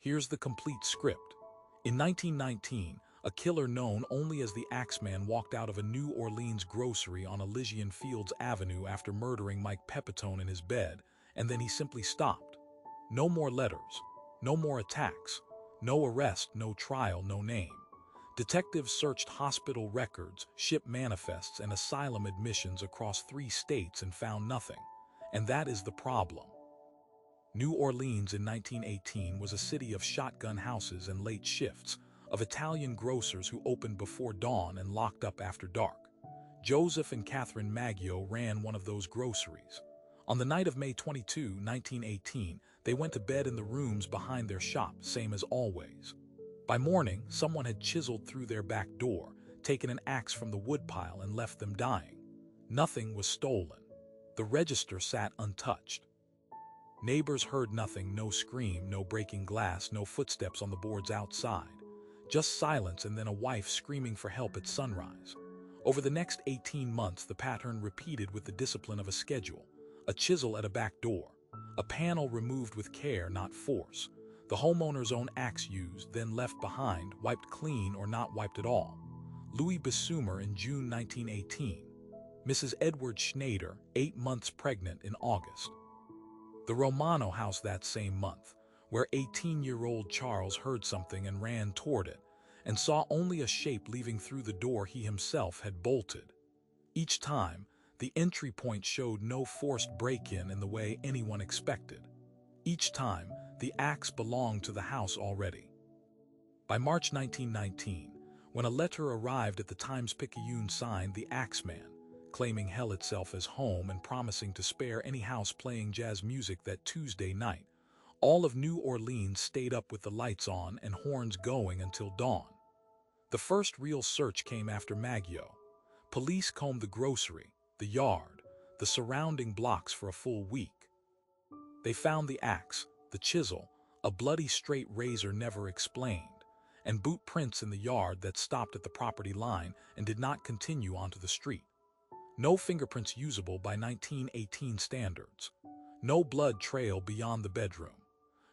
Here's the complete script. In 1919, a killer known only as the Axeman walked out of a New Orleans grocery on Elysian Fields Avenue after murdering Mike Pepitone in his bed, and then he simply stopped. No more letters, no more attacks, no arrest, no trial, no name. Detectives searched hospital records, ship manifests, and asylum admissions across 3 states and found nothing. And that is the problem. New Orleans in 1918 was a city of shotgun houses and late shifts, of Italian grocers who opened before dawn and locked up after dark. Joseph and Catherine Maggio ran one of those groceries. On the night of May 22, 1918, they went to bed in the rooms behind their shop, same as always. By morning, someone had chiseled through their back door, taken an axe from the woodpile and left them dying. Nothing was stolen. The register sat untouched. Neighbors heard nothing, no scream, no breaking glass, no footsteps on the boards outside. Just silence and then a wife screaming for help at sunrise. Over the next 18 months, the pattern repeated with the discipline of a schedule. A chisel at a back door. A panel removed with care, not force. The homeowner's own axe used, then left behind, wiped clean or not wiped at all. Louis Bessumer in June 1918. Mrs. Edward Schneider, 8 months pregnant in August. The Romano house that same month, where 18-year-old Charles heard something and ran toward it, and saw only a shape leaving through the door he himself had bolted. Each time, the entry point showed no forced break-in in the way anyone expected. Each time, the axe belonged to the house already. By March 1919, when a letter arrived at the Times-Picayune signed the Axeman, claiming hell itself as home and promising to spare any house playing jazz music that Tuesday night, all of New Orleans stayed up with the lights on and horns going until dawn. The first real search came after Maggio. Police combed the grocery, the yard, the surrounding blocks for a full week. They found the axe, the chisel, a bloody straight razor never explained, and boot prints in the yard that stopped at the property line and did not continue onto the street. No fingerprints usable by 1918 standards. No blood trail beyond the bedroom.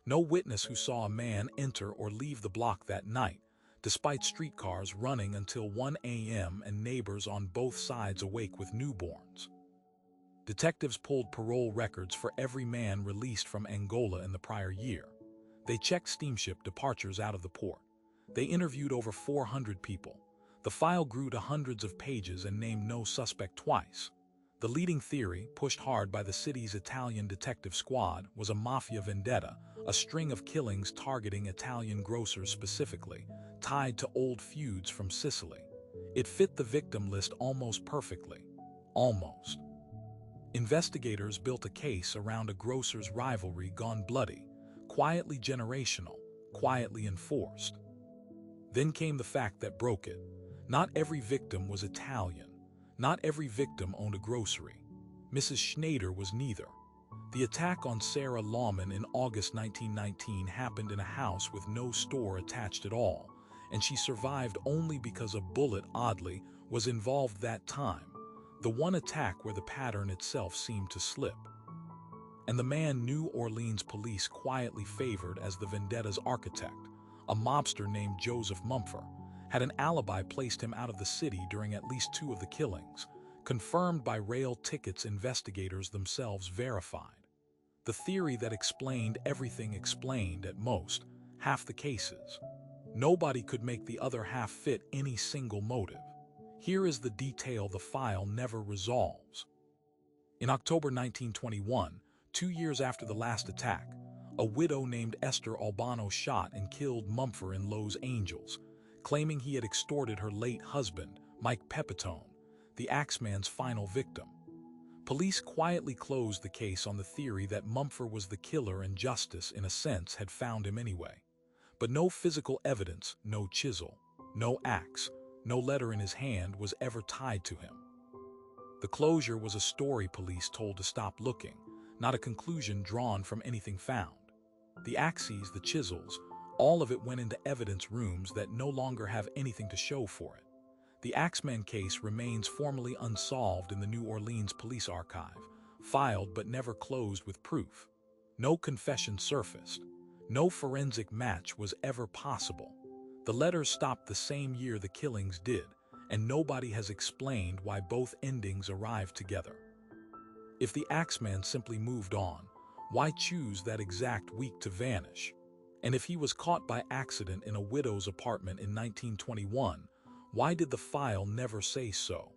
No witness who saw a man enter or leave the block that night, despite streetcars running until 1 a.m. and neighbors on both sides awake with newborns. Detectives pulled parole records for every man released from Angola in the prior year. They checked steamship departures out of the port. They interviewed over 400 people. The file grew to hundreds of pages and named no suspect twice. The leading theory, pushed hard by the city's Italian detective squad, was a mafia vendetta, a string of killings targeting Italian grocers specifically, tied to old feuds from Sicily. It fit the victim list almost perfectly. Almost. Investigators built a case around a grocer's rivalry gone bloody, quietly generational, quietly enforced. Then came the fact that broke it. Not every victim was Italian. Not every victim owned a grocery. Mrs. Schneider was neither. The attack on Sarah Lawman in August 1919 happened in a house with no store attached at all, and she survived only because a bullet, oddly, was involved that time, the one attack where the pattern itself seemed to slip. And the man New Orleans police quietly favored as the vendetta's architect, a mobster named Joseph Mumford, had an alibi placed him out of the city during at least 2 of the killings, confirmed by rail tickets investigators themselves verified. The theory that explained everything explained, at most, half the cases. Nobody could make the other half fit any single motive. Here is the detail the file never resolves. In October 1921, 2 years after the last attack, a widow named Esther Albano shot and killed Mumford in Los Angeles, claiming he had extorted her late husband, Mike Pepitone, the Axeman's final victim. Police quietly closed the case on the theory that Mumford was the killer and justice, in a sense, had found him anyway. But no physical evidence, no chisel, no axe, no letter in his hand was ever tied to him. The closure was a story police told to stop looking, not a conclusion drawn from anything found. The axes, the chisels, all of it went into evidence rooms that no longer have anything to show for it. The Axeman case remains formally unsolved in the New Orleans Police Archive, filed but never closed with proof. No confession surfaced. No forensic match was ever possible. The letters stopped the same year the killings did, and nobody has explained why both endings arrived together. If the Axeman simply moved on, why choose that exact week to vanish? And if he was caught by accident in a widow's apartment in 1921, why did the file never say so?